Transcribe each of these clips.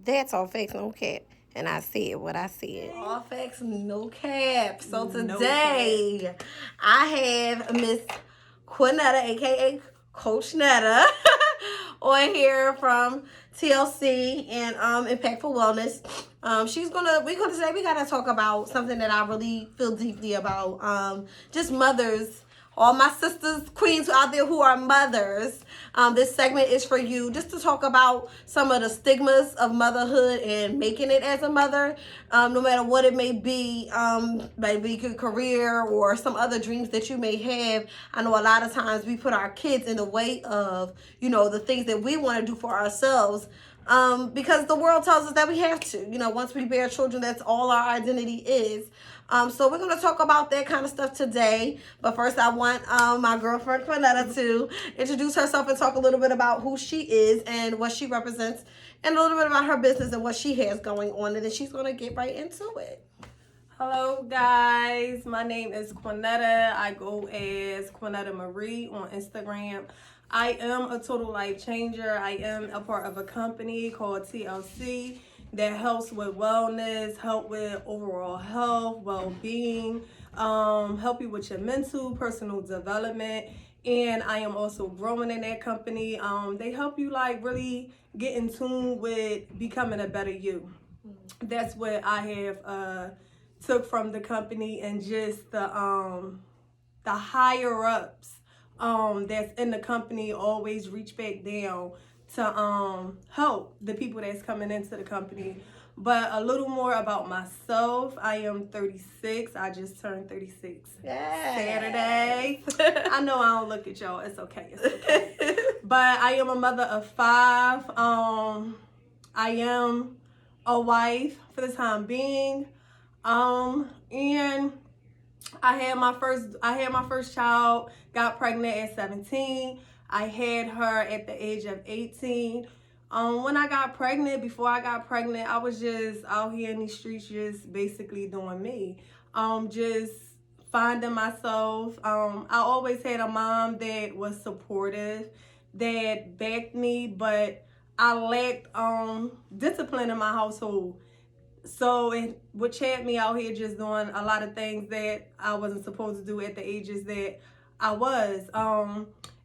That's all facts, no cap. And I said what I said. All facts, no cap. So today, I have Miss Quinetta, aka Coach Netta, on here from TLC and Impactful Wellness. We gotta talk about something that I really feel deeply about. Just mothers, all my sisters, queens out there who are mothers. This segment is for you, just to talk about some of the stigmas of motherhood and making it as a mother, no matter what it may be, maybe your career or some other dreams that you may have. I know a lot of times we put our kids in the way of, the things that we want to do for ourselves. Because the world tells us that we have to. Once we bear children, that's all our identity is. So we're going to talk about that kind of stuff today. But first, I want my girlfriend, Quinetta, to introduce herself and talk a little bit about who she is and what she represents, and a little bit about her business and what she has going on. And then she's going to get right into it. Hello guys, my name is Quinetta. I go as Quinetta Marie on Instagram. I am a total life changer. I am a part of a company called TLC that helps with wellness, help with overall health, well-being, help you with your mental, personal development. And I am also growing in that company. They help you really get in tune with becoming a better you. That's what I have took from the company, and just the higher ups that's in the company always reach back down to help the people that's coming into the company. But a little more about myself. I am 36. I just turned 36 Saturday. I know I don't look at y'all. It's okay. It's okay. But I am a mother of 5. I am a wife for the time being. And I had my first child, got pregnant at 17. I had her at the age of 18. When I got pregnant, before I got pregnant, I was just out here in these streets, just basically doing me. Just finding myself. I always had a mom that was supportive, that backed me, but I lacked discipline in my household. So which had me out here just doing a lot of things that I wasn't supposed to do at the ages that I was.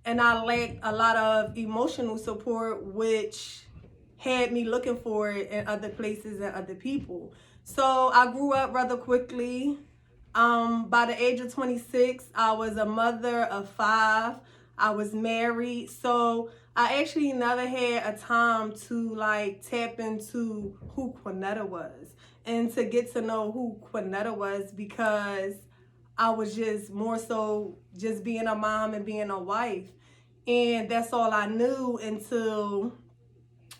And I lacked a lot of emotional support, which had me looking for it in other places and other people. So I grew up rather quickly. By the age of 26, I was a mother of 5. I was married. So I actually never had a time to tap into who Quinetta was and to get to know who Quinetta was, because I was just more so just being a mom and being a wife. And that's all I knew until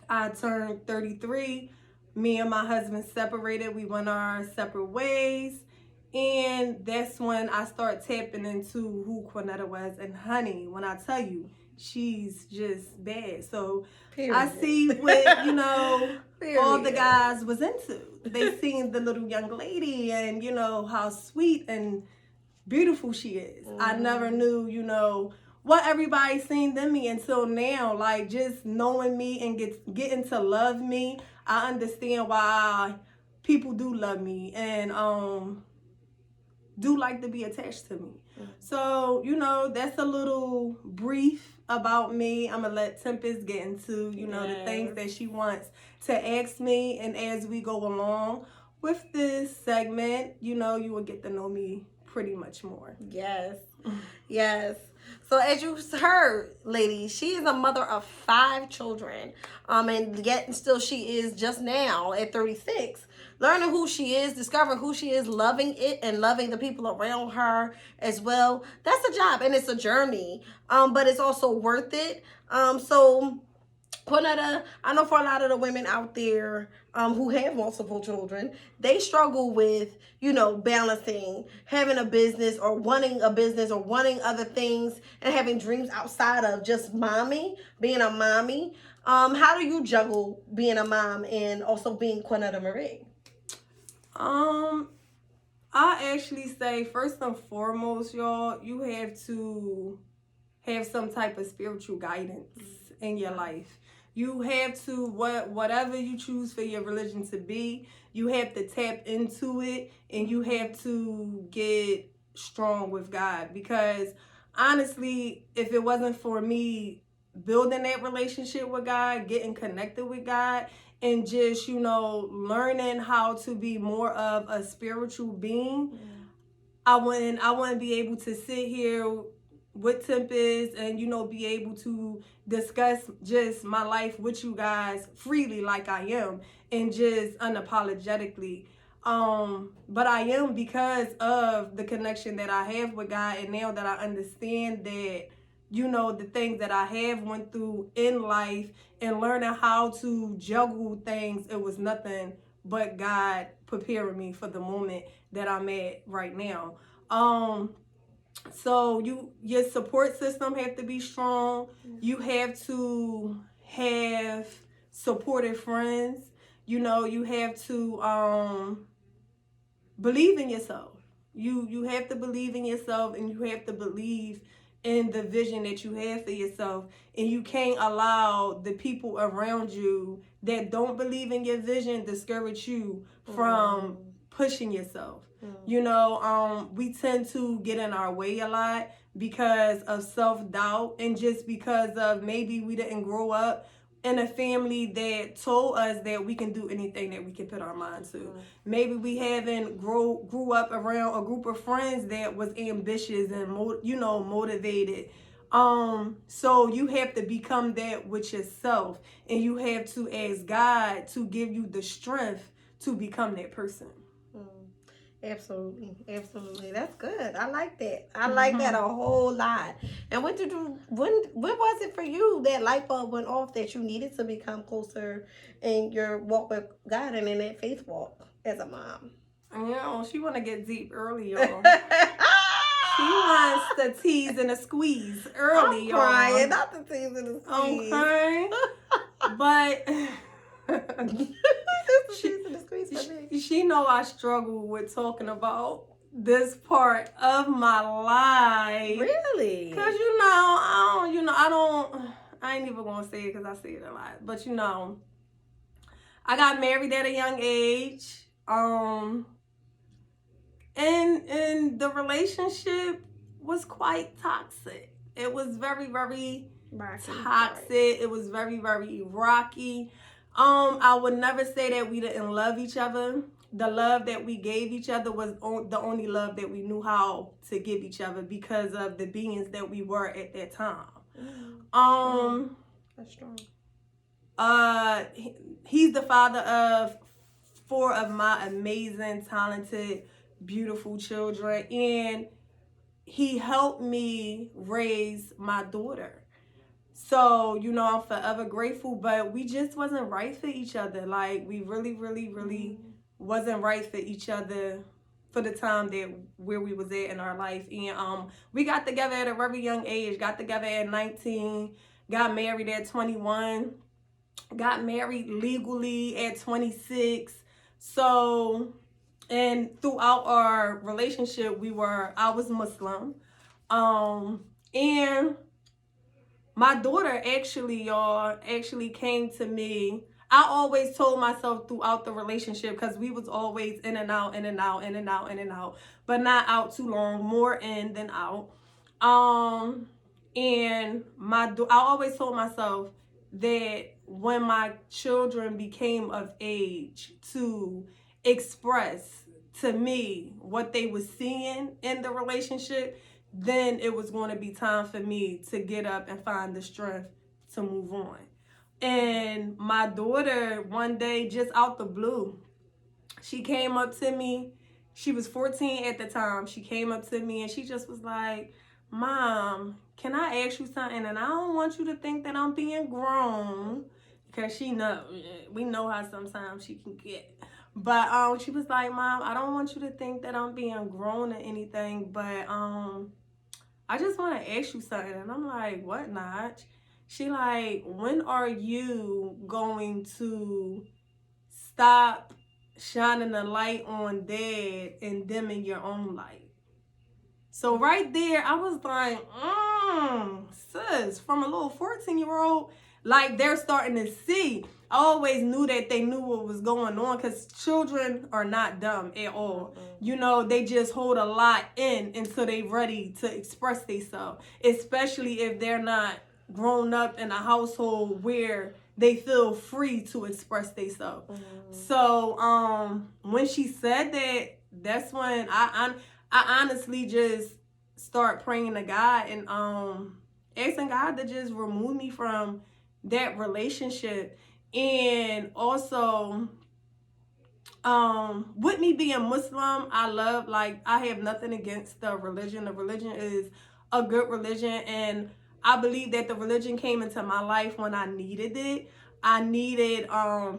I turned 33. Me and my husband separated. We went our separate ways. And that's when I start tapping into who Quinetta was. And honey, when I tell you, she's just bad. So period. I see what, all the guys was into. They seen the little young lady and, how sweet and beautiful she is. I never knew, what everybody seen in me until now. Just knowing me and getting to love me, I understand why people do love me and do like to be attached to me. So, that's a little brief about me. I'm going to let Tempest get into, the things that she wants to ask me. And as we go along with this segment, you will get to know me pretty much more. Yes. Yes. So as you heard, ladies, she is a mother of 5 children. And yet still she is just now at 36. Learning who she is, discovering who she is, loving it, and loving the people around her as well. That's a job and it's a journey, but it's also worth it. So Quinetta, I know for a lot of the women out there who have multiple children, they struggle with, balancing having a business or wanting other things and having dreams outside of just being a mommy. How do you juggle being a mom and also being Quinetta Marie? I actually say first and foremost, y'all, you have to have some type of spiritual guidance in your life. You have to, whatever you choose for your religion to be, you have to tap into it, and you have to get strong with God. Because honestly, if it wasn't for me building that relationship with God, getting connected with God, and just, learning how to be more of a spiritual being, I wouldn't be able to sit here with Tempest and be able to discuss just my life with you guys freely like I am, and just unapologetically. But I am, because of the connection that I have with God, and now that I understand that, the things that I have went through in life, and learning how to juggle things, it was nothing but God preparing me for the moment that I'm at right now. So your support system have to be strong. You have to have supportive friends. You have to believe in yourself. You have to believe in yourself, and you have to believe in the vision that you have for yourself. And you can't allow the people around you that don't believe in your vision discourage you from pushing yourself. We tend to get in our way a lot because of self-doubt, and just because of maybe we didn't grow up in a family that told us that we can do anything that we can put our mind to. Maybe we haven't grew up around a group of friends that was ambitious and motivated. So you have to become that with yourself, and you have to ask God to give you the strength to become that person. Absolutely. That's good. I like that. I like that a whole lot. And when was it for you that light bulb went off that you needed to become closer in your walk with God and in that faith walk as a mom? She want to get deep early, y'all. She wants the tease and the squeeze early, y'all. I'm crying, not the tease and the squeeze. Okay. But she know I struggle with talking about this part of my life. Really? Because I ain't even gonna say it because I say it a lot. But I got married at a young age. And the relationship was quite toxic. It was very, very toxic. It was very, very rocky. I would never say that we didn't love each other. The love that we gave each other was the only love that we knew how to give each other, because of the beings that we were at that time. That's strong. He's the father of 4 of my amazing, talented, beautiful children, and he helped me raise my daughter. So, I'm forever grateful, but we just wasn't right for each other. Like, we really, really, really wasn't right for each other for the time where we was at in our life. And we got together at a very young age, got together at 19, got married at 21, got married legally at 26. So, and throughout our relationship, I was Muslim. And my daughter actually came to me. I always told myself throughout the relationship, because we was always in and out, but not out too long, more in than out. And I always told myself that when my children became of age to express to me what they were seeing in the relationship, then it was going to be time for me to get up and find the strength to move on. And my daughter, one day, just out the blue, she came up to me. She was 14 at the time. She came up to me and she just was like, "Mom, can I ask you something? And I don't want you to think that I'm being grown." Because we know how sometimes she can get. But she was like, "Mom, I don't want you to think that I'm being grown or anything, but I just want to ask you something." And I'm like, "What, Notch?" She like, "When are you going to stop shining the light on Dad and dimming your own light?" So right there, I was like, sis, from a little 14-year-old, like they're starting to see. I always knew that they knew what was going on, because children are not dumb at all. You know, they just hold a lot in until they're ready to express themselves, especially if they're not grown up in a household where they feel free to express themselves. So when she said that, that's when I honestly just start praying to God and asking God to just remove me from that relationship. And also, with me being Muslim, I have nothing against the religion. The religion is a good religion, and I believe that the religion came into my life when I needed it. I needed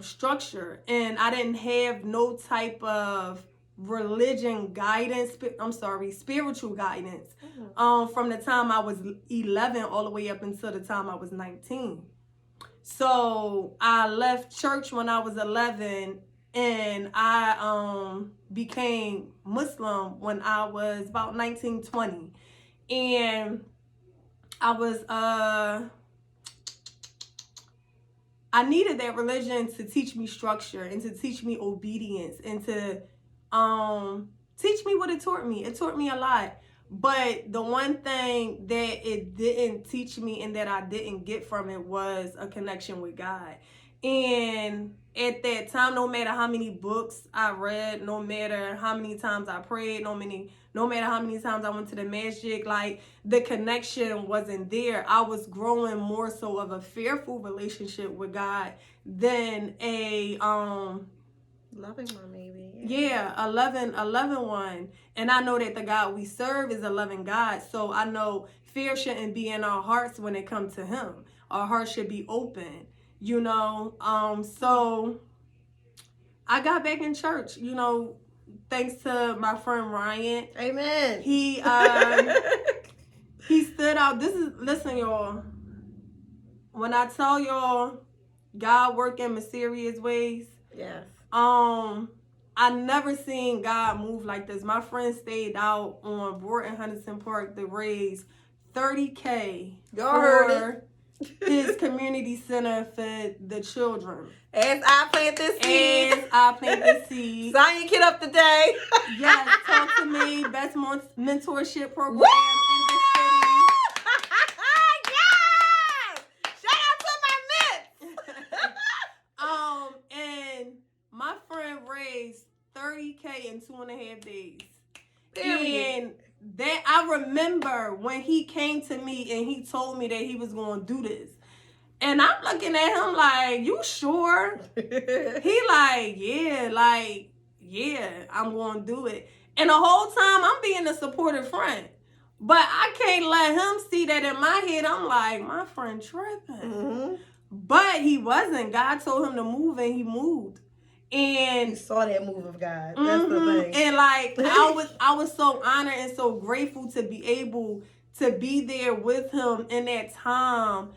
structure, and I didn't have no type of spiritual guidance from the time I was 11 all the way up until the time I was 19. So I left church when I was 11, and I became Muslim when I was about 19, 20. And I needed that religion to teach me structure and to teach me obedience and to teach me what it taught me. It taught me a lot. But the one thing that it didn't teach me and that I didn't get from it was a connection with God. And at that time, no matter how many books I read, no matter how many times I prayed, no matter how many times I went to the masjid, like, the connection wasn't there. I was growing more so of a fearful relationship with God than a loving one, maybe. Yeah, a loving one. And I know that the God we serve is a loving God. So I know fear shouldn't be in our hearts when it comes to him. Our hearts should be open, you know. So I got back in church, you know, thanks to my friend Ryan. Amen. He stood out. Listen, y'all. When I tell y'all God work in mysterious ways. Yes. I never seen God move like this. My friend stayed out on Broughton Huntington Park to raise $30K for his community center for the children. As I plant this seed. Sign your kid up today. Yes, talk to me. Best mentorship program in the city. Yes! Shout out to my mitts. And my friend raised $30K in 2.5 days. Period. And that I remember when he came to me and he told me that he was going to do this. And I'm looking at him like, you sure? He like, yeah, I'm going to do it. And the whole time I'm being a supportive friend. But I can't let him see that in my head. I'm like, my friend tripping. Mm-hmm. But he wasn't. God told him to move, and he moved. And you saw that move of God. That's the thing. And like I was so honored and so grateful to be able to be there with him in that time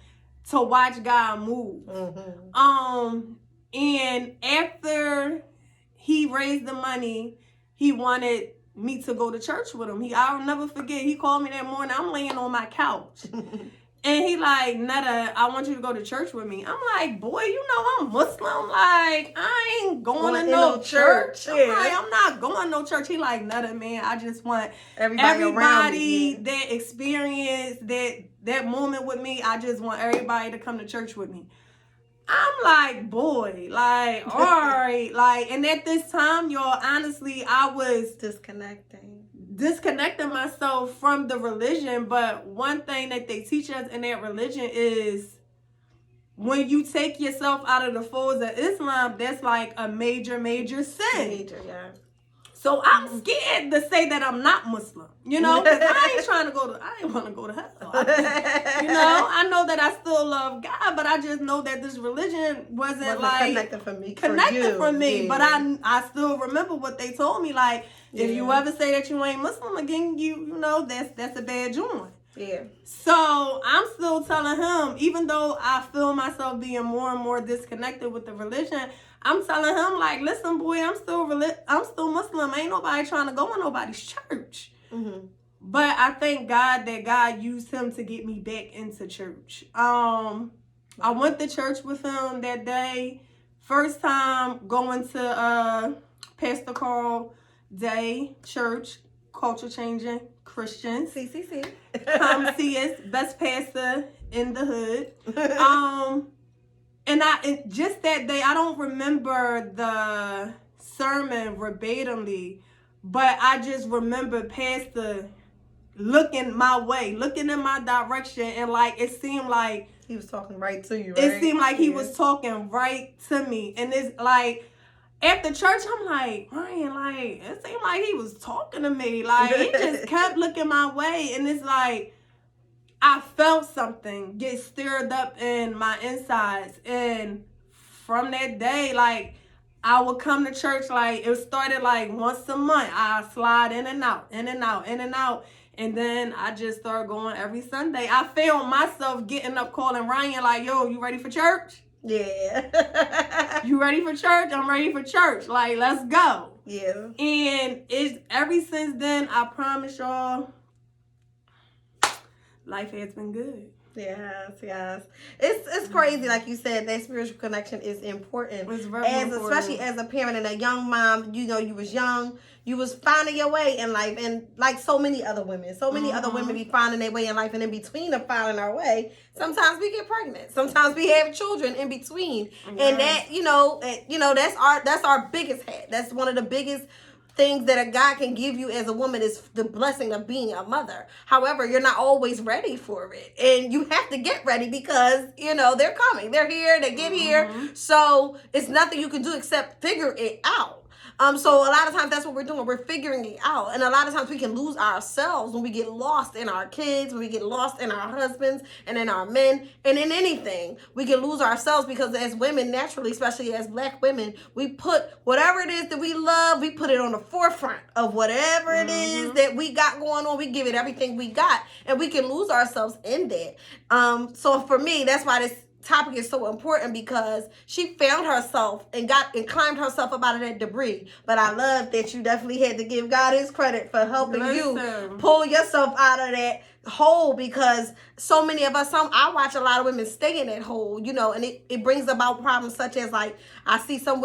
to watch God move. Mm-hmm. And after he raised the money, he wanted me to go to church with him. I'll never forget, he called me that morning. I'm laying on my couch. And he like, Netta, I want you to go to church with me. I'm like, boy, you know I'm Muslim. Like, I ain't going to no church. Yeah. I'm like, I'm not going to no church. He like, Netta, man, I just want everybody that experienced that moment with me. I just want everybody to come to church with me. I'm like, boy, like, all right. Like, and at this time, y'all, honestly, I was disconnecting myself from the religion. But one thing that they teach us in that religion is when you take yourself out of the folds of Islam, that's like a major sin. Yeah. So I'm scared to say that I'm not Muslim, you know, because I ain't want to go to hell. You know, I know that I still love God, but I just know that this religion wasn't like connected for me. Yeah. But I still remember what they told me. Like, if you ever say that you ain't Muslim again, you know, that's a bad joint. Yeah. So I'm still telling him, even though I feel myself being more and more disconnected with the religion, I'm telling him, like, listen, boy, I'm still Muslim. Ain't nobody trying to go in nobody's church. Mm-hmm. But I thank God that God used him to get me back into church. I went to church with him that day. First time going to Pastor Carl Day Church, culture changing Christians. CCC. Come see us, best pastor in the hood. And just that day, I don't remember the sermon verbatimly, but I just remember Pastor looking my way, looking in my direction, and like it seemed like he was talking right to you, right? It seemed like he was talking right to me. And it's like after church, I'm like, Ryan, like it seemed like he was talking to me. Like he just kept looking my way. And it's like I felt something get stirred up in my insides. And from that day, like I would come to church, like it started like once a month. I slide in and out, in and out, in and out. And then I just started going every Sunday. I found myself getting up calling Ryan like, yo, you ready for church? Yeah. You ready for church? I'm ready for church. Like, let's go. Yeah. And it's ever since then, I promise y'all, life has been good. Yes. It's crazy, like you said, that spiritual connection is important. It's very important. Especially as a parent and a young mom, you know, you was young, you was finding your way in life, and like so many other women be finding their way in life, and in between of finding our way, sometimes we get pregnant, sometimes we have children in between, and that, you know, that's our biggest hat. That's one of the biggest things that a God can give you as a woman is the blessing of being a mother. However, you're not always ready for it. And you have to get ready because, you know, they're coming. They're here. They get here. So it's nothing you can do except figure it out. So a lot of times that's what we're doing. We're figuring it out. And a lot of times we can lose ourselves when we get lost in our kids, when we get lost in our husbands and in our men and in anything. We can lose ourselves because as women, naturally, especially as Black women, we put whatever it is that we love, we put it on the forefront of whatever it is that we got going on. We give it everything we got, and we can lose ourselves in that. So for me, that's why this topic is so important, because she found herself and climbed herself up out of that debris. But I love that you definitely had to give God his credit for helping you pull yourself out of that hole, because so many of us, I watch a lot of women stay in that hole, you know, and it brings about problems such as, like, I see some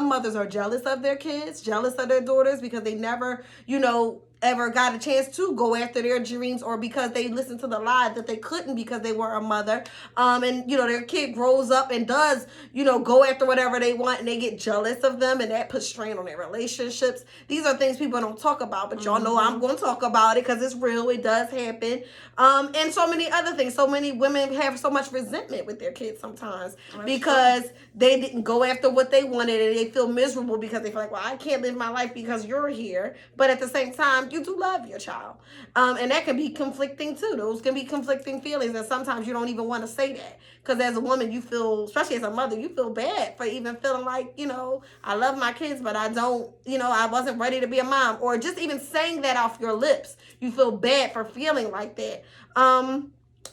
mothers are jealous of their kids, jealous of their daughters because they never, you know, ever got a chance to go after their dreams, or because they listened to the lie that they couldn't because they were a mother. And, you know, their kid grows up and does, you know, go after whatever they want, and they get jealous of them, and that puts strain on their relationships. These are things people don't talk about, but y'all know I'm going to talk about it because it's real. It does happen. And so many other things. So many women have so much resentment with their kids sometimes because they didn't go after what they wanted, and they feel miserable because they feel like, well, I can't live my life because you're here. But at the same time, you do love your child. And that can be conflicting too. Those can be conflicting feelings, and sometimes you don't even want to say that, because as a woman, you feel, especially as a mother, you feel bad for even feeling like, you know, I love my kids, but I don't, you know, I wasn't ready to be a mom, or just even saying that off your lips. You feel bad for feeling like that.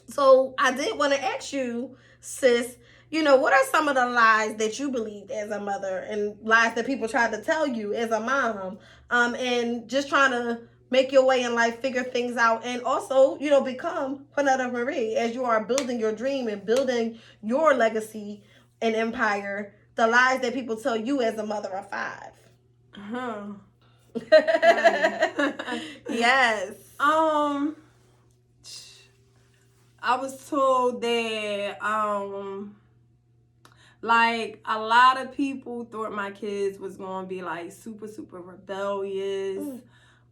So I did want to ask you, sis, you know, what are some of the lies that you believed as a mother, and lies that people tried to tell you as a mom, and just trying to make your way in life, figure things out, and also, you know, become Quinetta Marie as you are building your dream and building your legacy and empire? The lies that people tell you as a mother of 5. Yes. I was told that like a lot of people thought my kids was gonna be like super rebellious.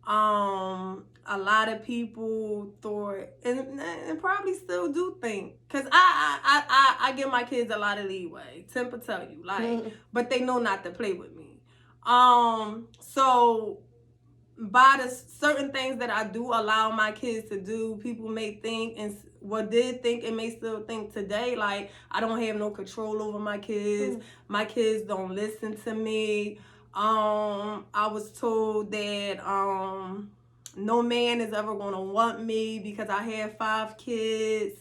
A lot of people thought, and probably still do think, because I give my kids a lot of leeway, temper tell you, like, but they know not to play with me. So by the certain things that I do allow my kids to do, people may think, and did think, and may still think today, like, I don't have no control over my kids. My kids don't listen to me. I was told that no man is ever gonna want me because I have 5 kids.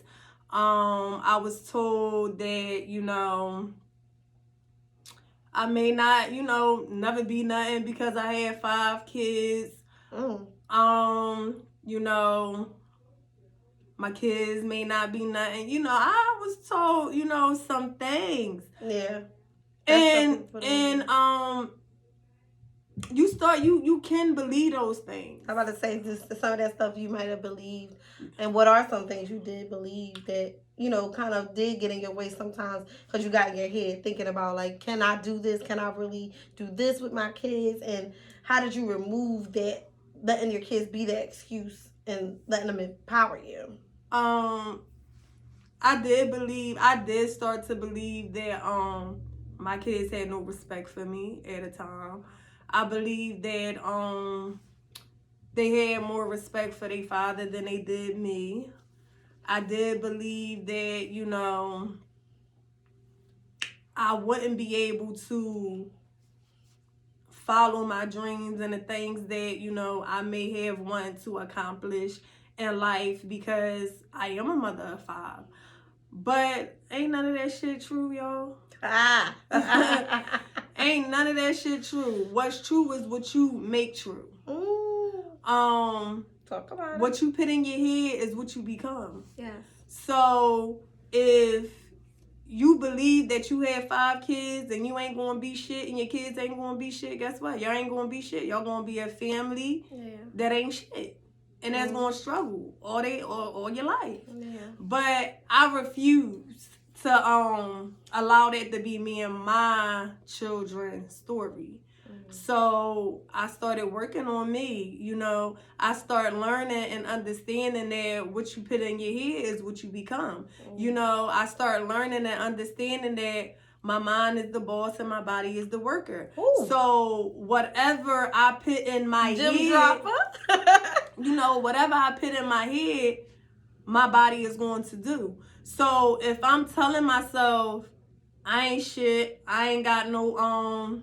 I was told that, you know, I may not, you know, never be nothing because I had 5 kids. You know, my kids may not be nothing. You know, I was told, you know, some things. Yeah. And you can believe those things. I'm about to say this, some of that stuff you might have believed, and what are some things you did believe that, you know, kind of did get in your way sometimes because you got in your head thinking about, like, can I do this? Can I really do this with my kids? And how did you remove that, letting your kids be that excuse and letting them empower you? I did start to believe that my kids had no respect for me at a time. I believe that they had more respect for their father than they did me. I did believe that, you know, I wouldn't be able to follow my dreams and the things that, you know, I may have wanted to accomplish in life because I am a mother of 5. But ain't none of that shit true, y'all. Ain't none of that shit true. What's true is what you make true. Ooh. Talk about what you put in your head is what you become. Yes. So if you believe that you have 5 kids and you ain't gonna be shit and your kids ain't gonna be shit, guess what? Y'all ain't gonna be shit. Y'all gonna be a family that ain't shit. And that's gonna struggle all your life. Yeah. But I refuse to allow that to be me and my children's story. So I started working on me, you know. I started learning and understanding that what you put in your head is what you become. You know, I started learning and understanding that my mind is the boss and my body is the worker. Ooh. So whatever I put in my head, you know, whatever I put in my head, my body is going to do. So if I'm telling myself I ain't shit, I ain't got no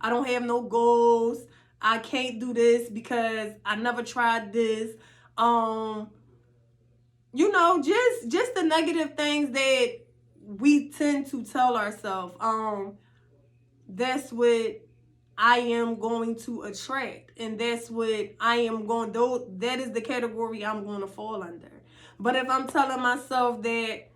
I don't have no goals, I can't do this because I never tried this, you know, just the negative things that we tend to tell ourselves, that's what I am going to attract, and that's what I am going to, that is the category I'm going to fall under. But if I'm telling myself that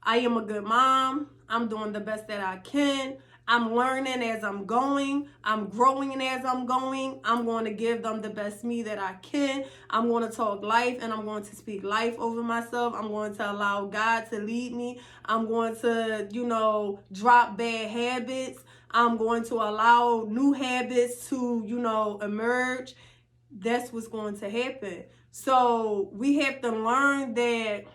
I am a good mom, I'm doing the best that I can, I'm learning as I'm going, I'm growing as I'm going, I'm going to give them the best me that I can, I'm going to talk life and I'm going to speak life over myself, I'm going to allow God to lead me, I'm going to, you know, drop bad habits, I'm going to allow new habits to, you know, emerge. That's what's going to happen. So we have to learn that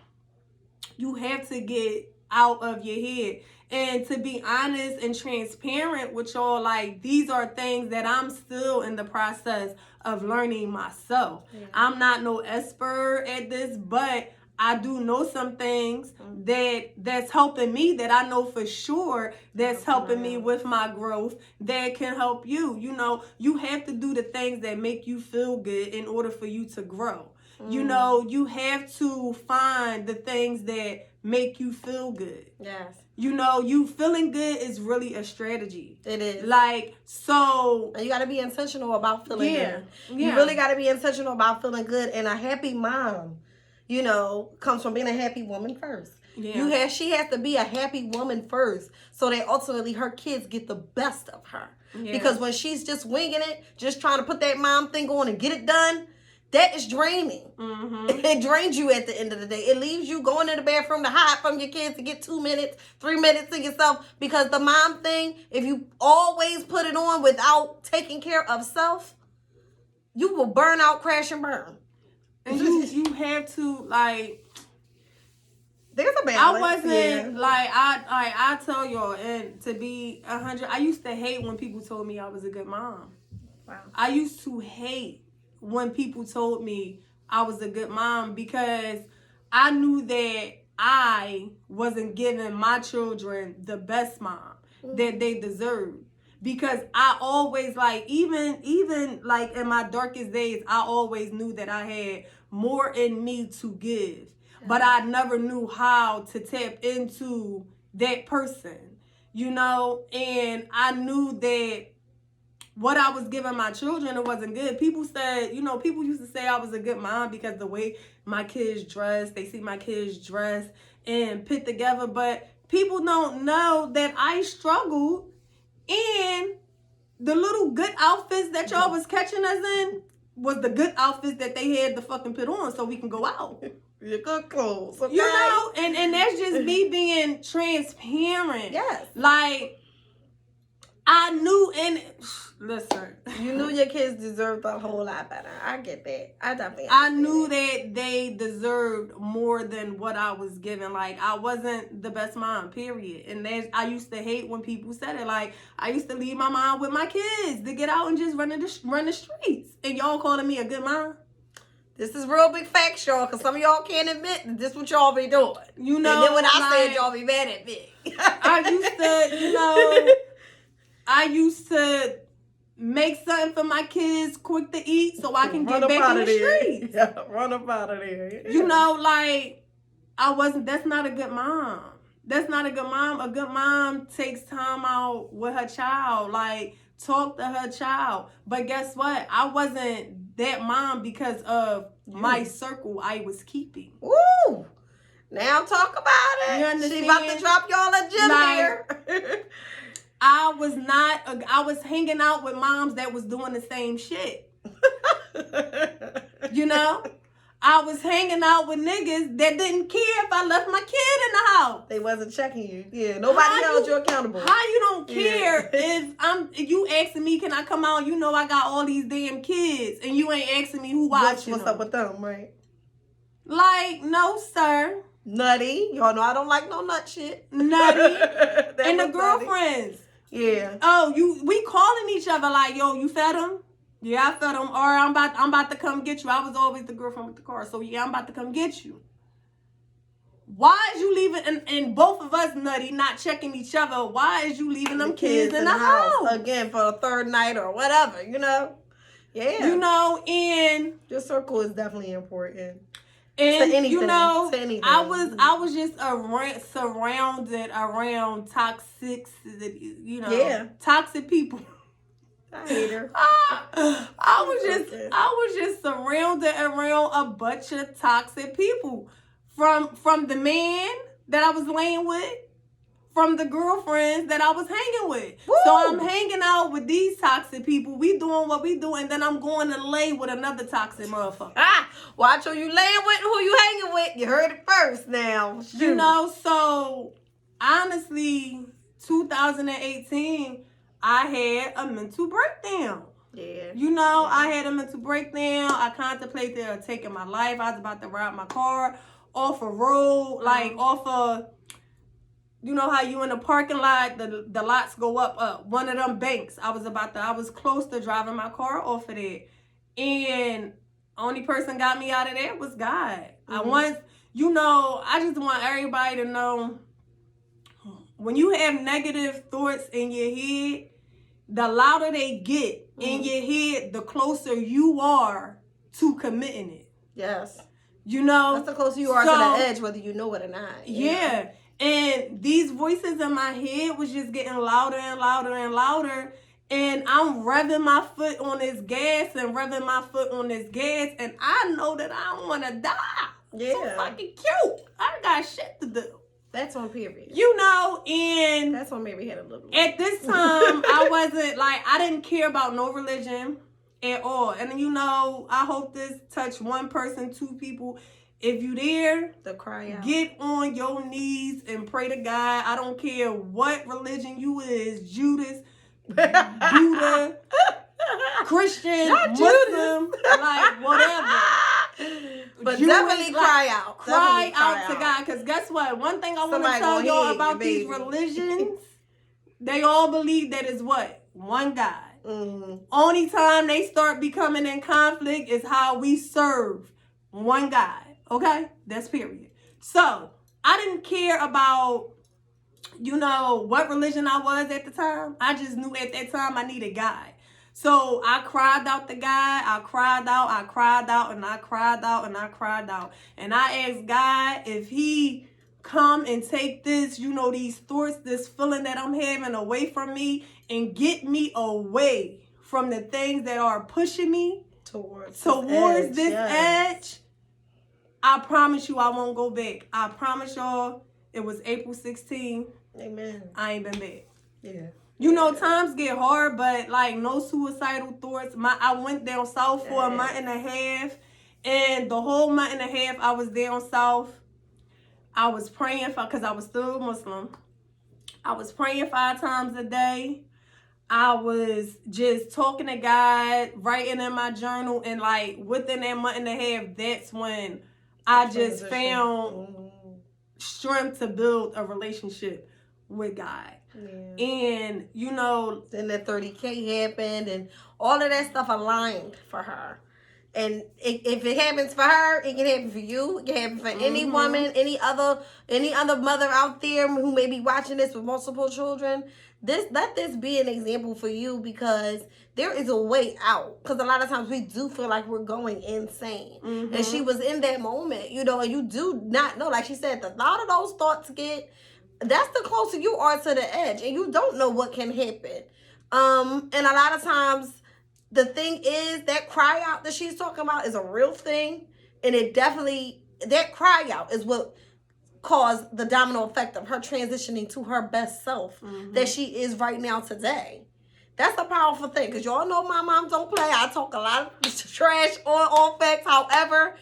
you have to get out of your head. And to be honest and transparent with y'all, like, these are things that I'm still in the process of learning myself. Yeah. I'm not no expert at this, but I do know some things that's helping me, that I know for sure that's helping me with my growth, that can help you. You know, you have to do the things that make you feel good in order for you to grow. You know, you have to find the things that make you feel good. Yes. You know, you feeling good is really a strategy. It is. Like, so. You got to be intentional about feeling good. Yeah. You really got to be intentional about feeling good. And a happy mom, you know, comes from being a happy woman first. Yeah. She has to be a happy woman first so that ultimately her kids get the best of her. Yeah. Because when she's just winging it, just trying to put that mom thing on and get it done, that is draining. Mm-hmm. It drains you at the end of the day. It leaves you going to the bathroom to hide from your kids to get 2 minutes, 3 minutes to yourself. Because the mom thing, if you always put it on without taking care of self, you will burn out, crash, and burn. And you have to, like, there's a balance. I wasn't, like, I tell y'all, and to be 100, I used to hate when people told me I was a good mom. Wow. I used to hate when people told me I was a good mom because I knew that I wasn't giving my children the best mom that they deserved. Because I always, like, even like in my darkest days, I always knew that I had more in me to give. But I never knew how to tap into that person, you know? And I knew that what I was giving my children, it wasn't good. People said, people used to say I was a good mom because the way my kids dress, they see my kids dress and put together. But people don't know that I struggled, and the little good outfits that y'all was catching us in was the good outfits that they had to fucking put on so we can go out. Your good clothes, okay? And that's just me being transparent. Yes. Like, I knew, and listen. You knew your kids deserved a whole lot better. I get that. I knew that they deserved more than what I was given. Like, I wasn't the best mom, period. And I used to hate when people said it. Like, I used to leave my mom with my kids to get out and just run the streets. And y'all calling me a good mom? This is real big facts, y'all, because some of y'all can't admit that this what y'all be doing. You know, and then when I said y'all be mad at me. I used to make something for my kids quick to eat so I can get back in the streets. Yeah, run up out of there. Yeah. That's not a good mom. That's not a good mom. A good mom takes time out with her child, like talk to her child. But guess what? I wasn't that mom because of my circle I was keeping. Woo! Now talk about it. You understand? She about to drop y'all a gem here. I was hanging out with moms that was doing the same shit. I was hanging out with niggas that didn't care if I left my kid in the house. They wasn't checking you. Yeah, nobody held you accountable. How you don't care if you asking me, can I come out? You know I got all these damn kids, and you ain't asking me who watching What's up with them, right? Like, no, sir. Nutty. Y'all know I don't like no nut shit. Nutty. And the girlfriends. Yeah. Oh, we calling each other like, yo, you fed them? Yeah, I fed them. Or I'm about to come get you. I was always the girlfriend with the car. So yeah, I'm about to come get you. Why is you leaving, and both of us nutty, not checking each other? Why is you leaving them kids in the house? Again, for a third night or whatever, Yeah. And your circle is definitely important. And to anything. I was just surrounded around toxic, toxic people. I hate her. I was just surrounded around a bunch of toxic people, from the man that I was laying with, from the girlfriends that I was hanging with. Woo! So I'm hanging out with these toxic people. We doing what we do, and then I'm going to lay with another toxic motherfucker. Watch who you laying with, who you hanging with. You heard it first now. Shoot. So honestly, 2018, I had a mental breakdown. Yeah. I had a mental breakdown. I contemplated taking my life. I was about to ride my car off a road, off a... You know how you in a parking lot, the lots go up. One of them banks. I was close to driving my car off of it. And only person got me out of there was God. Mm-hmm. I just want everybody to know, when you have negative thoughts in your head, the louder they get in your head, the closer you are to committing it. Yes. That's the closer you are to the edge, whether you know it or not. Yeah. And these voices in my head was just getting louder and louder and louder. And I'm revving my foot on this gas and revving my foot on this gas. And I know that I don't want to die. Yeah. So fucking cute. I got shit to do. That's on period. And... That's on maybe had a little... At this time, I wasn't, I didn't care about no religion at all. And I hope this touched one person, two people. If you there, cry out. Get on your knees and pray to God. I don't care what religion you is, Judas, Buddha, Christian, Muslim, whatever. But definitely cry out. Cry out to God. Because guess what? One thing I want to tell y'all about these religions, they all believe that is what? One God. Mm-hmm. Only time they start becoming in conflict is how we serve one God. Okay? That's period. So, I didn't care about, what religion I was at the time. I just knew at that time I needed God. So, I cried out to God. I cried out, and I cried out, and I cried out. And I asked God if he come and take this, these thoughts, this feeling that I'm having away from me and get me away from the things that are pushing me towards this edge, I promise you I won't go back. I promise y'all, it was April 16th. Amen. I ain't been back. Yeah. You know, times get hard, but like no suicidal thoughts. I went down south for a month and a half, and the whole month and a half I was down south, I was praying because I was still Muslim. I was praying 5 times a day. I was just talking to God, writing in my journal, and like within that month and a half, that's when I just found strength to build a relationship with God. Yeah. And you know, then that 30K happened, and all of that stuff aligned for her. And if it happens for her, it can happen for you. It can happen for any woman, any other mother out there who may be watching this with multiple children. Let this be an example for you, because there is a way out. Because a lot of times we do feel like we're going insane. And she was in that moment, you know, and you do not know. Like she said, a lot of those thoughts that's the closer you are to the edge, and you don't know what can happen. And a lot of times, the thing is, that cry out that she's talking about is a real thing, and it definitely, that cry out is what caused the domino effect of her transitioning to her best self that she is right now today. That's a powerful thing, because y'all know my mom don't play. I talk a lot of trash on facts. However,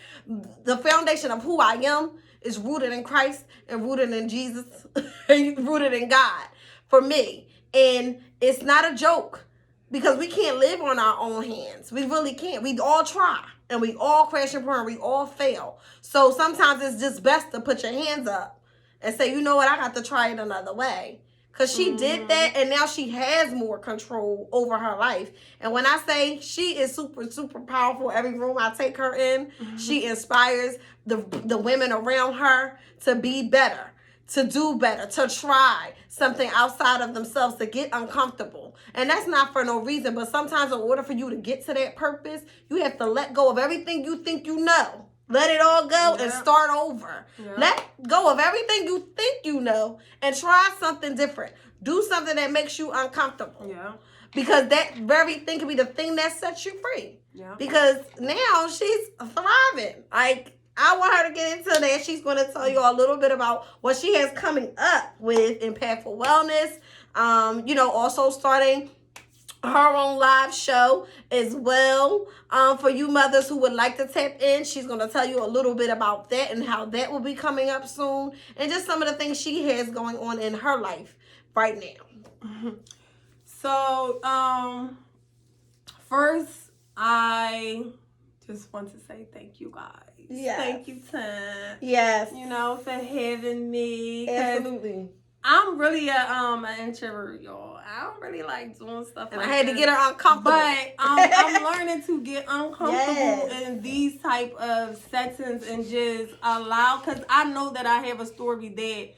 the foundation of who I am is rooted in Christ and rooted in Jesus, rooted in God for me. And it's not a joke, because we can't live on our own hands. We really can't. We all try, and we all crash and burn. We all fail. So sometimes it's just best to put your hands up and say, you know what, I got to try it another way. Because she did that, and now she has more control over her life. And when I say she is super, super powerful, every room I take her in, she inspires the women around her to be better, to do better, to try something outside of themselves, to get uncomfortable. And that's not for no reason, but sometimes in order for you to get to that purpose, you have to let go of everything you think you know. Let it all go and start over. Let go of everything you think you know and try something different. Do something that makes you uncomfortable. Yeah. Because that very thing can be the thing that sets you free. Yeah. Because now she's thriving. Like, I want her to get into that. She's going to tell you a little bit about what she has coming up with Impactful Wellness. You know, also starting her own live show as well. For you mothers who would like to tap in, she's going to tell you a little bit about that and how that will be coming up soon, and just some of the things she has going on in her life right now. So, first, I just want to say thank you, guys. Yes. Thank you, Tim. Yes. You know, for having me. Absolutely. I'm really an introvert, y'all. I don't really like doing stuff and like I had this. To get her uncomfortable. But I'm learning to get uncomfortable in these type of settings and just allow, because I know that I have a story that,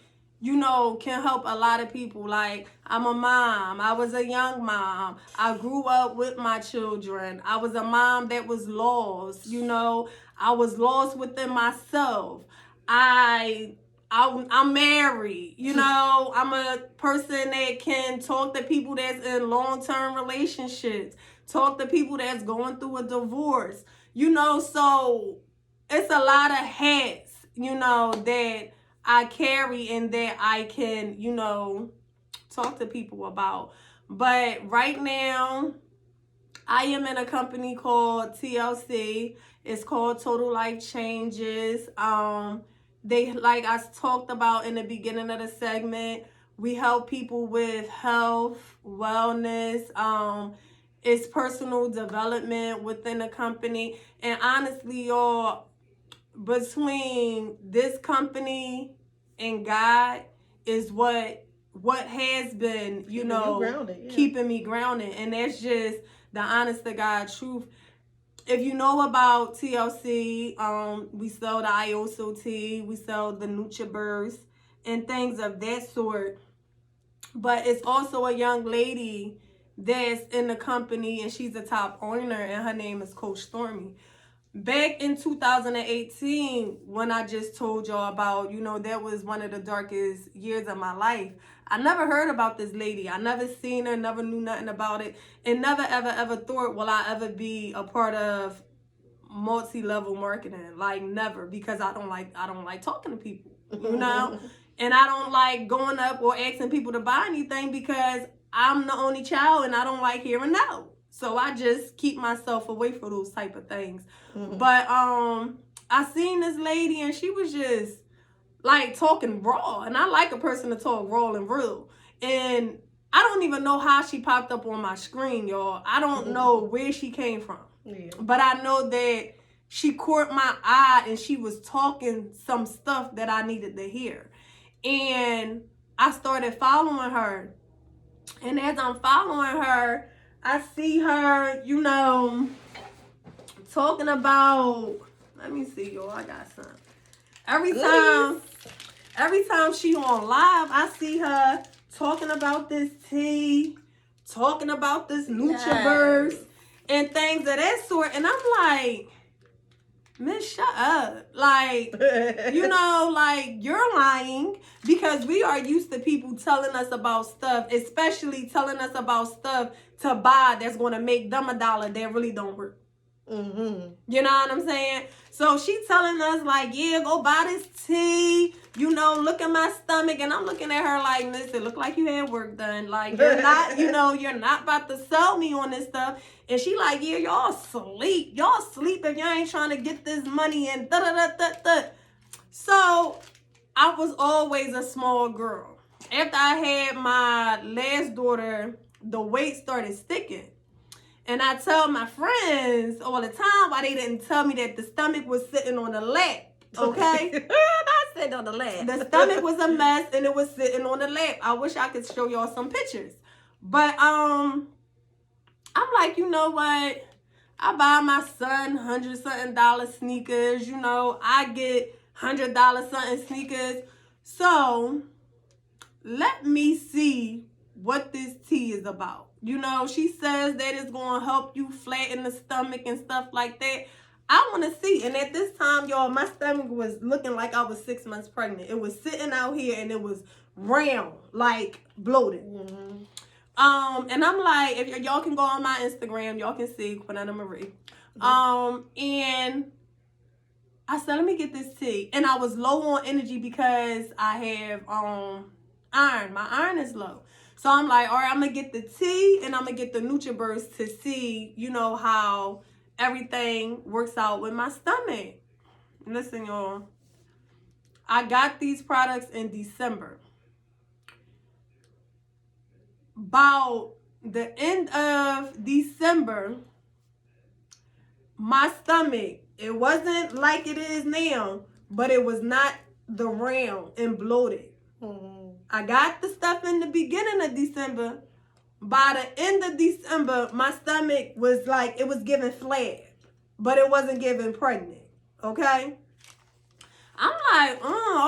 you know, can help a lot of people. Like, I'm a mom. I was a young mom. I grew up with my children. I was a mom that was lost, you know. I was lost within myself. I'm married, you know. I'm a person that can talk to people that's in long-term relationships, talk to people that's going through a divorce, you know. So it's a lot of hats, you know, that I carry and that I can, you know, talk to people about. But right now, I am in a company called TLC. It's called Total Life Changes. They, like I talked about in the beginning of the segment, we help people with health, wellness, it's personal development within the company. And honestly, y'all, between this company and God is what has been, you know, grounded, keeping me grounded. And that's just the honest to God truth. If you know about TLC, we sell the IOSO tea, we sell the NutriBurst and things of that sort. But it's also a young lady that's in the company, and she's a top owner, and her name is Coach Stormy. back in 2018, when I just told y'all about, that was one of the darkest years of my life. I never heard about this lady. I never seen her, never knew nothing about it, and never, ever, ever thought, will I ever be a part of multi-level marketing? Like, never, because I don't like talking to people, and I don't like going up or asking people to buy anything because I'm the only child and I don't like hearing no. So I just keep myself away from those type of things. But I seen this lady and she was just like talking raw, and I like a person to talk raw and real. And I don't even know how she popped up on my screen, y'all. I don't know where she came from. Yeah. But I know that she caught my eye and she was talking some stuff that I needed to hear. And I started following her. And as I'm following her, I see her, talking about, let me see, y'all, I got some. Every time she on live, I see her talking about this tea, talking about this NutriBurst, and things of that sort. And I'm like, Miss, shut up. Like, like, you're lying, because we are used to people telling us about stuff, especially telling us about stuff to buy that's going to make them $1 that really don't work. You know what I'm saying? So she telling us like, yeah, go buy this tea, look at my stomach. And I'm looking at her like, miss, it look like you had work done. Like, you're not, you're not about to sell me on this stuff. And she like, yeah, y'all sleep if y'all ain't trying to get this money and da-da-da-da-da. So I was always a small girl. After I had my last daughter, the weight started sticking. And I tell my friends all the time why they didn't tell me that the stomach was sitting on the lap, okay? Not sitting on the lap. The stomach was a mess and it was sitting on the lap. I wish I could show y'all some pictures. But I'm like, you know what? I buy my son $100-something sneakers. I get $100 something sneakers. So let me see what this tea is about. She says that it's going to help you flatten the stomach and stuff like that. I want to see. And at this time, y'all, my stomach was looking like I was 6 months pregnant. It was sitting out here and it was round, like bloated. And I'm like, if y'all can go on my Instagram, y'all can see Quinetta Marie. And I said, let me get this tea. And I was low on energy because I have iron. My iron is low. So I'm like, all right, I'm going to get the tea and I'm going to get the NutriBurst to see, how everything works out with my stomach. Listen, y'all. I got these products in December. About the end of December, my stomach, it wasn't like it is now, but it was not the round and bloated. I got the stuff in the beginning of December. By the end of December, my stomach was like, it was giving flat, but it wasn't giving pregnant, okay? I'm like,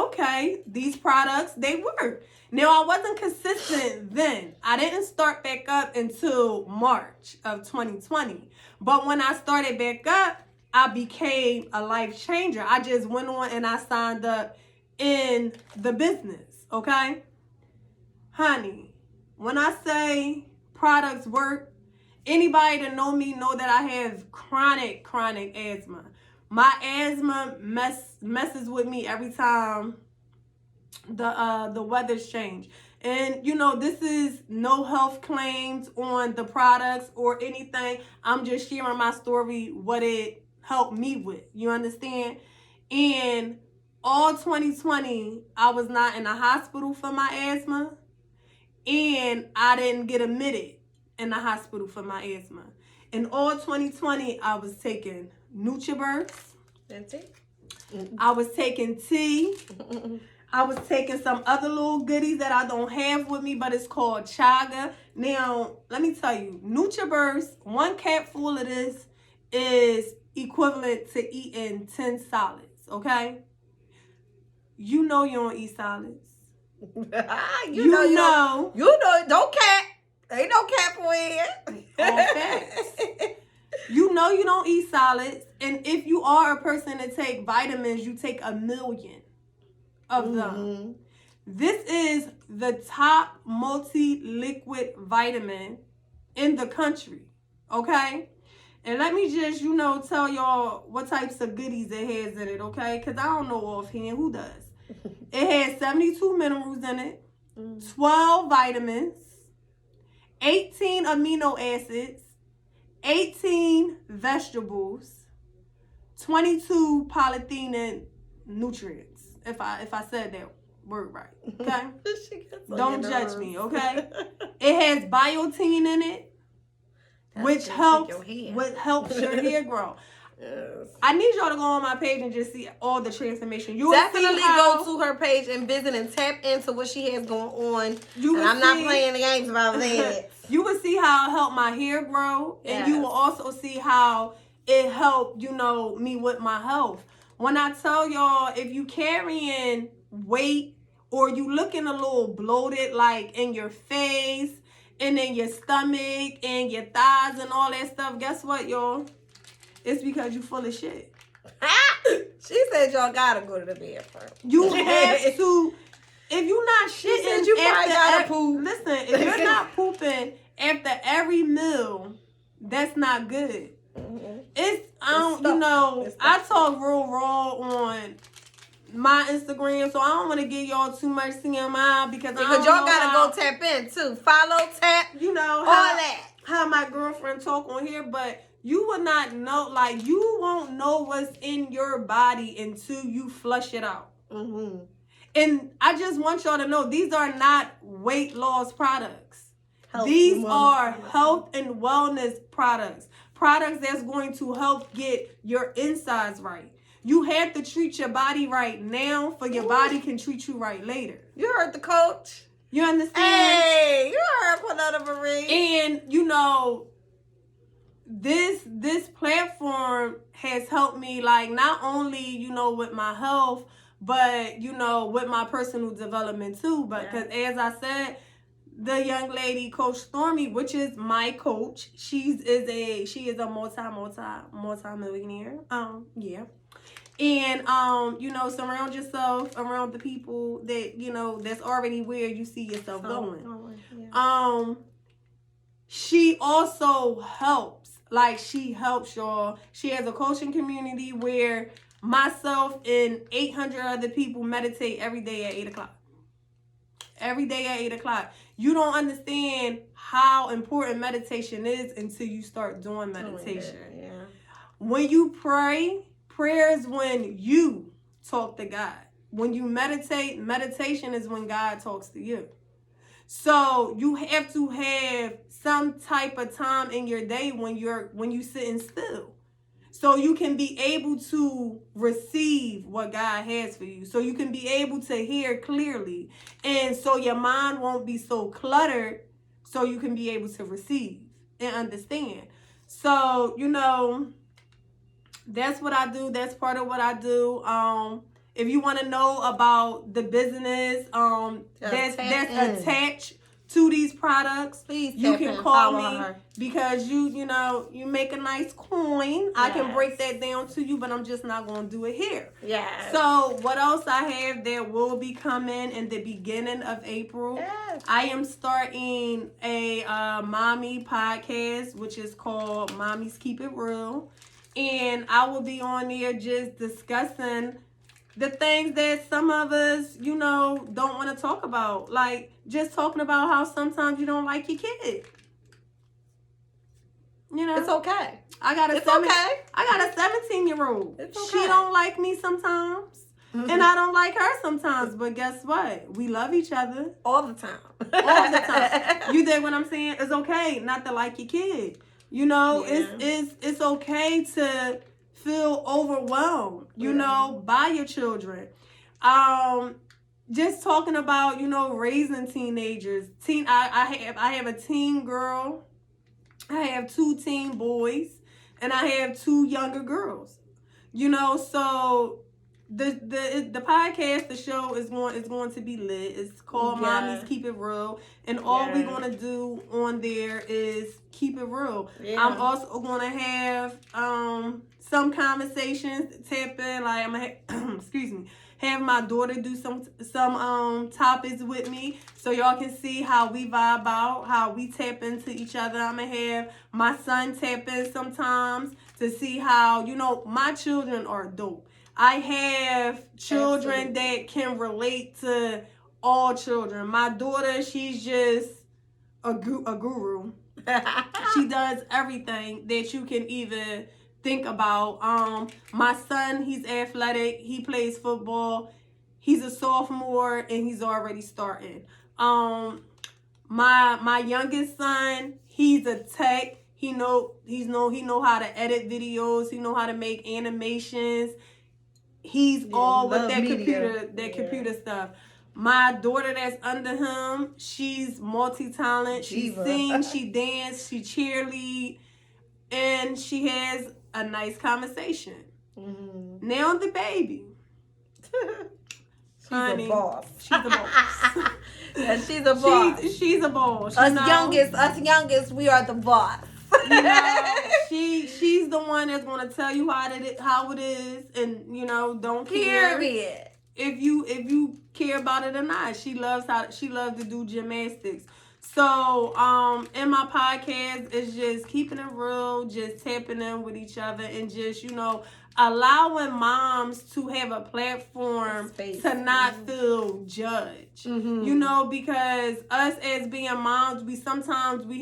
okay, these products, they work. Now, I wasn't consistent then. I didn't start back up until March of 2020. But when I started back up, I became a life changer. I just went on and I signed up in the business, okay? Honey, when I say products work, anybody that know me know that I have chronic asthma. My asthma messes with me every time the weather's change. And this is no health claims on the products or anything. I'm just sharing my story, what it helped me with. You understand? And all 2020, I was not in the hospital for my asthma. And I didn't get admitted in the hospital for my asthma. In all 2020, I was taking NutriBurst. That's it. I was taking tea. I was taking some other little goodies that I don't have with me, but it's called chaga. Now, let me tell you, NutriBurst, 1 capful of this is equivalent to eating 10 solids, okay? You don't eat solids. you know, don't cap. Ain't no cap for it. All facts. You don't eat solids. And if you are a person to take vitamins, you take 1 million of them. This is the top multi-liquid vitamin in the country. Okay? And let me just, tell y'all what types of goodies it has in it, okay? Because I don't know offhand. Who does? It has 72 minerals in it, 12 vitamins, 18 amino acids, 18 vegetables, 22 polyphenol nutrients. If I said that word right, okay? Don't judge me, okay? It has biotin in it, which helps your hair grow. Yes. I need y'all to go on my page and just see all the transformation. You definitely go to her page and visit and tap into what she has going on. I'm not playing the games about that. You will see how it helped my hair grow, and you will also see how it helped, me with my health. When I tell y'all, if you carrying weight or you looking a little bloated, like in your face and in your stomach and your thighs and all that stuff, guess what, y'all? It's because you full of shit. She said y'all gotta go to the bathroom. You have to. If you're not shitting, you probably gotta poop. Listen, if you're not pooping after every meal, that's not good. It's I talk real raw on my Instagram, so I don't want to give y'all too much TMI because y'all gotta go tap in too. Follow, tap, all that. How my girlfriend talk on here, but you will not know, like, you won't know what's in your body until you flush it out. And I just want y'all to know, these are not weight loss products. These are health and wellness products. Products that's going to help get your insides right. You have to treat your body right now for your body can treat you right later. You heard the coach. You understand? Hey, you heard Quinetta Marie. And, this platform has helped me, like, not only, with my health, but, with my personal development too. But because as I said, the young lady, Coach Stormy, which is my coach, she is a multi-millionaire. And, surround yourself around the people that, that's already where you see yourself going. She also helps. Like, she helps y'all. She has a coaching community where myself and 800 other people meditate every day at 8 o'clock. Every day at 8 o'clock. You don't understand how important meditation is until you start doing meditation. When you pray, prayer is when you talk to God. When you meditate, meditation is when God talks to you. So you have to have some type of time in your day when you sitting still. So you can be able to receive what God has for you. So you can be able to hear clearly. And so your mind won't be so cluttered, so you can be able to receive and understand. So, that's what I do. That's part of what I do. If you want to know about the business that's attached to these products, please you can call me because you make a nice coin. I can break that down to you, but I'm just not going to do it here. So what else I have that will be coming in the beginning of April? I am starting a mommy podcast, which is called Mommies Keep It Real. And I will be on there just discussing the things that some of us, don't want to talk about. Like, just talking about how sometimes you don't like your kid. It's okay. I got a 17-year-old. It's okay. She don't like me sometimes. And I don't like her sometimes. But guess what? We love each other. All the time. All the time. You dig what I'm saying? It's okay not to like your kid. It's okay to feel overwhelmed, by your children. Just talking about, raising teenagers. I have a teen girl. I have 2 teen boys, and I have 2 younger girls. So the podcast, the show is going to be lit. It's called Mommies Keep It Real, and all we're gonna do on there is keep it real. I'm also gonna have some conversations, tap in, like I'm gonna excuse me, have my daughter do some topics with me, so y'all can see how we vibe out, how we tap into each other. I'm gonna have my son tap in sometimes to see how, you know, my children are dope. I have children that can relate to all children. My daughter, she's just a guru. She does everything that you can even think about. My son, he's athletic. He plays football. He's a sophomore and he's already starting. My youngest son, he's a tech. He know how to edit videos. He know how to make animations. He's all with that computer stuff. My daughter that's under him, she's multi-talent. She sings, she dances, she cheerlead, and she has a nice conversation. Mm-hmm. Now the baby. She's a boss. She's a boss. Yeah, she's a boss. She's a boss. Us youngest, we are the boss. You know, she's the one that's gonna tell you how it is, and you know, don't care if you care about it or not. She loves to do gymnastics. So in my podcast, it's just keeping it real, just tapping in with each other, and just, you know, allowing moms to have a platform to not feel judged. Mm-hmm. You know, because us as being moms, we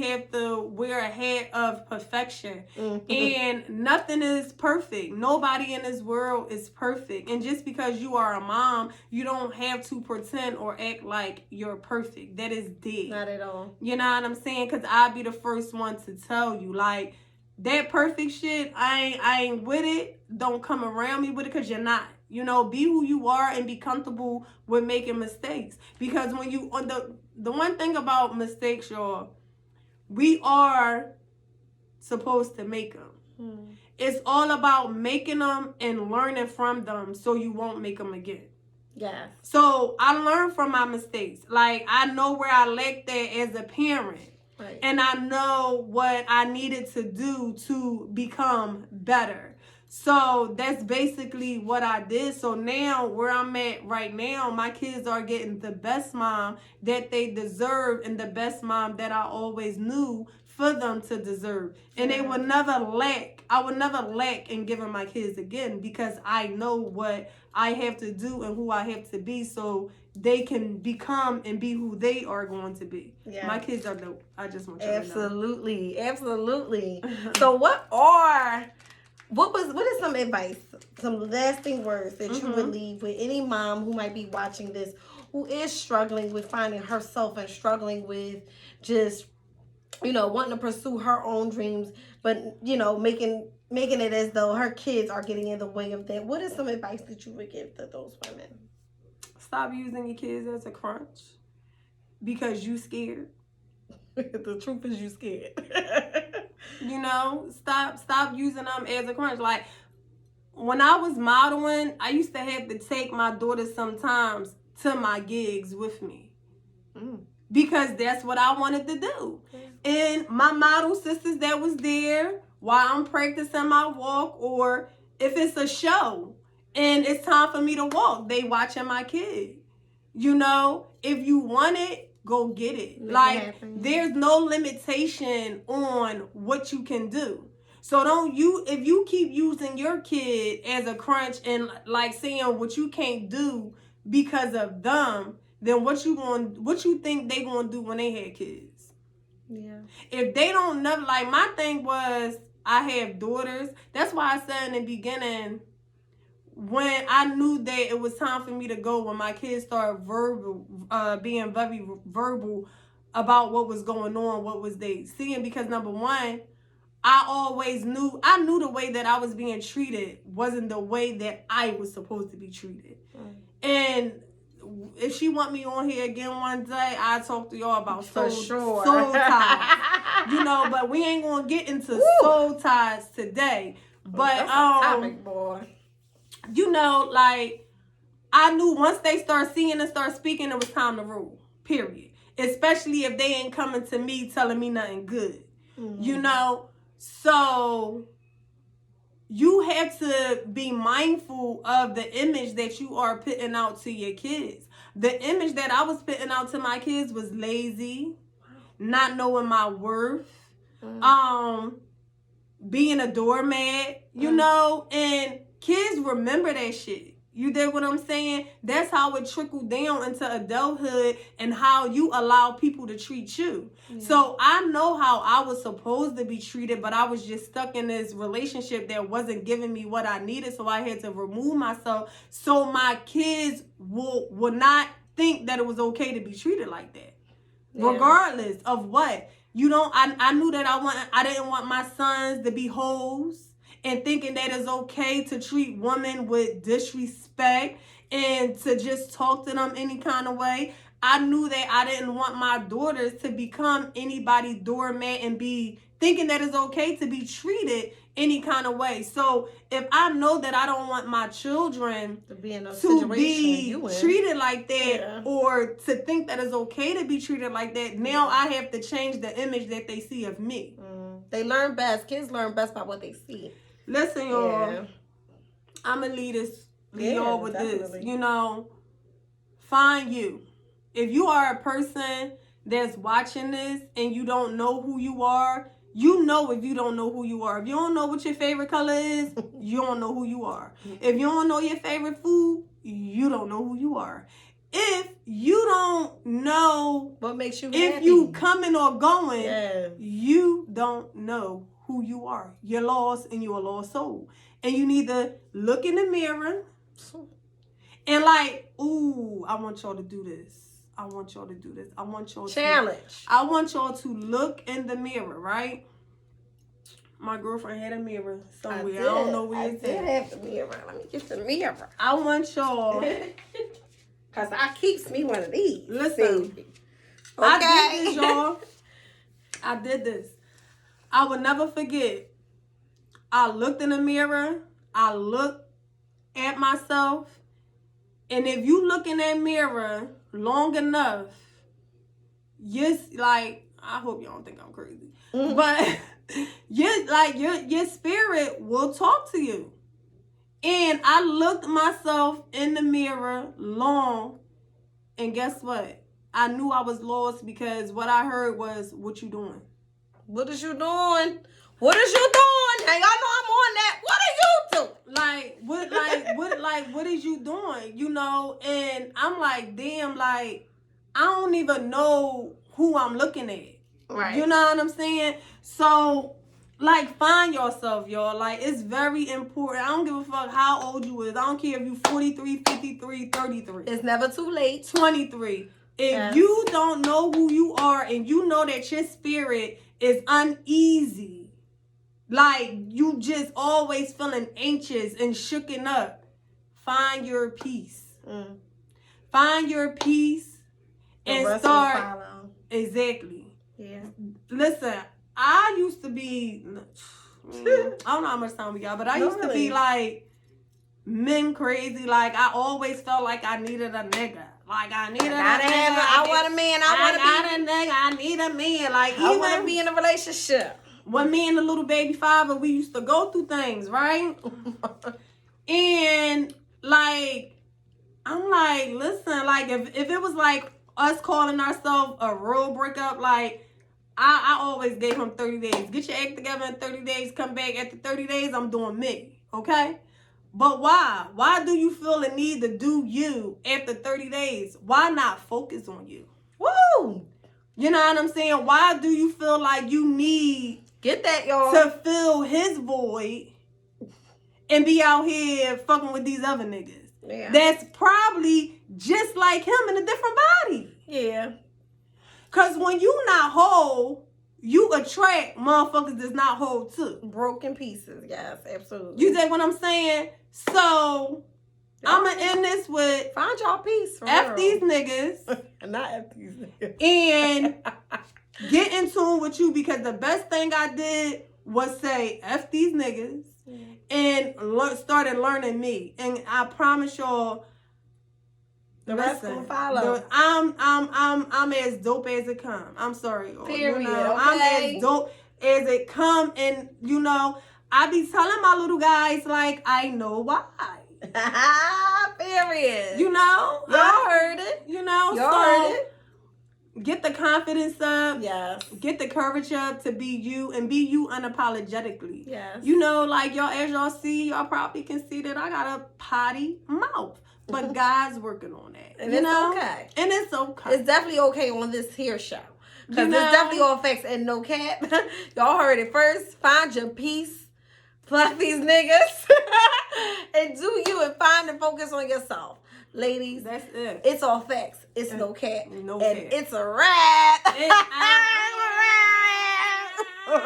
have to wear a hat of perfection. Mm-hmm. And nothing is perfect. Nobody in this world is perfect. And just because you are a mom, you don't have to pretend or act like you're perfect. That is dead. Not at all. You know what I'm saying? Because I'll be the first one to tell you, like, that perfect shit, I ain't with it. Don't come around me with it, because you're not. You know, be who you are and be comfortable with making mistakes. Because when you, on the one thing about mistakes, y'all, we are supposed to make them. It's all about making them and learning from them so you won't make them again. Yeah. So I learned from my mistakes. Like, I know where I lacked that as a parent. Right. And I know what I needed to do to become better. So that's basically what I did. So now where I'm at right now, my kids are getting the best mom that they deserve and the best mom that I always knew for them to deserve. And they will never lack. I will never lack in giving my kids again, because I know what I have to do and who I have to be so they can become and be who they are going to be. Yeah. My kids are dope. I just want you to know. Absolutely. So what is some advice, some lasting words that you would leave with any mom who might be watching this, who is struggling with finding herself and struggling with just, you know, wanting to pursue her own dreams, but, you know, making it as though her kids are getting in the way of that? What is some advice that you would give to those women? Stop using your kids as a crutch because you scared. The truth is you scared. You know, stop using them as a crutch. Like, when I was modeling, I used to have to take my daughter sometimes to my gigs with me. Because that's what I wanted to do. And my model sisters that was there while I'm practicing my walk, or if it's a show and it's time for me to walk, they watching my kid. You know, if you want it, go get it. There's no limitation on what you can do. So if you keep using your kid as a crunch and like saying what you can't do because of them, then what you think they gonna do when they had kids? Yeah. If they don't never, like, my thing was, I have daughters. That's why I said in the beginning, when I knew that it was time for me to go, when my kids started being very verbal about what was going on, what was they seeing, because number one, I knew the way that I was being treated wasn't the way that I was supposed to be treated. And if she want me on here again one day, I'll talk to y'all about soul ties. You know, but we ain't gonna get into soul ties today. But that's a topic, boy. you know, like, I knew once they start seeing and start speaking, it was time to rule, period. Especially if they ain't coming to me telling me nothing good, you know? So you have to be mindful of the image that you are putting out to your kids. The image that I was putting out to my kids was lazy, not knowing my worth, being a doormat, you know, and kids remember that shit. You dig what I'm saying? That's how it trickled down into adulthood and how you allow people to treat you. Yeah. So I know how I was supposed to be treated, but I was just stuck in this relationship that wasn't giving me what I needed. So I had to remove myself so my kids will not think that it was okay to be treated like that. Yeah. Regardless of what. You know, I knew that I didn't want my sons to be hoes and thinking that it's okay to treat women with disrespect and to just talk to them any kind of way. I knew that I didn't want my daughters to become anybody's doormat and be thinking that it's okay to be treated any kind of way. So if I know that I don't want my children to be treated like that, or to think that it's okay to be treated like that, now I have to change the image that they see of me. They learn best. Kids learn best by what they see. Listen, y'all, I'm going to lead y'all with this. You know, find you. If you are a person that's watching this and you don't know who you are, you know if you don't know who you are. If you don't know what your favorite color is, you don't know who you are. If you don't know your favorite food, you don't know who you are. If you don't know what makes you if happy, you coming or going, you don't know who you are. You're lost and you're a lost soul. And you need to look in the mirror and like, ooh, I want y'all to do this. I want y'all to do this. I want y'all I want y'all to look in the mirror, right? My girlfriend had a mirror somewhere. I don't know where it's at. I did have the mirror. Let me get the mirror. I want y'all. Because I keeps me one of these. Listen. Okay. I did this, y'all. I did this. I will never forget. I looked in the mirror. I looked at myself. And if you look in that mirror long enough, I hope y'all don't think I'm crazy. But your spirit will talk to you. And I looked myself in the mirror long, and guess what? I knew I was lost because what I heard was, "What you doing? What is you doing? What is you doing? Hey, y'all know I'm on that. What are you doing? What is you doing? You know?" And I'm like, damn, like, I don't even know who I'm looking at. Right. You know what I'm saying? So, like, find yourself, y'all. Like, it's very important. I don't give a fuck how old you is. I don't care if you 43, 53, 33. It's never too late. 23. If you don't know who you are and you know that your spirit is uneasy, like, you just always feeling anxious and shooken up, find your peace. Find your peace and start. Exactly. Yeah. Listen, I used to be, I don't know how much time we got, but I used to be like men crazy. Like, I always felt like I needed a nigga. Like, I needed a nigga. I want a man. I need a man. Like, I want to be in a relationship. When me and the little baby father, we used to go through things, right? And, like, I'm like, listen, like, if it was like us calling ourselves a real breakup, like, I always gave him 30 days. Get your act together in 30 days. Come back after 30 days. I'm doing me. Okay? But why? Why do you feel the need to do you after 30 days? Why not focus on you? Woo! You know what I'm saying? Why do you feel like you need get that, y'all, to fill his void and be out here fucking with these other niggas? Yeah. That's probably just like him in a different body. Yeah. Because when you not whole, you attract motherfuckers that's not whole too. Broken pieces, yes, absolutely. You see what I'm saying? So, I'm going to end this with... Find y'all peace. F these niggas. Not F these niggas. And get in tune with you, because the best thing I did would say F these niggas and started learning me. And I promise y'all, the rest gonna follow. I'm as dope as it come. I'm sorry, y'all. Period. You know, Okay. I'm as dope as it come, and you know, I be telling my little guys like I know why. Period. You know, y'all heard it. You know, y'all heard it. Get the confidence up. Yes. Get the courage up to be you and be you unapologetically. Yes. You know, like y'all, as y'all see, y'all probably can see that I got a potty mouth. But God's working on that. And you it's know? okay. And it's okay. It's definitely okay on this here show. Because You know? it's definitely all facts and no cap. Y'all heard it first. Find your peace. Fuck these niggas. And do you and find and focus on yourself. Ladies, that's it. It's all facts. It's no cap. No and cap. It's a wrap. It's a wrap.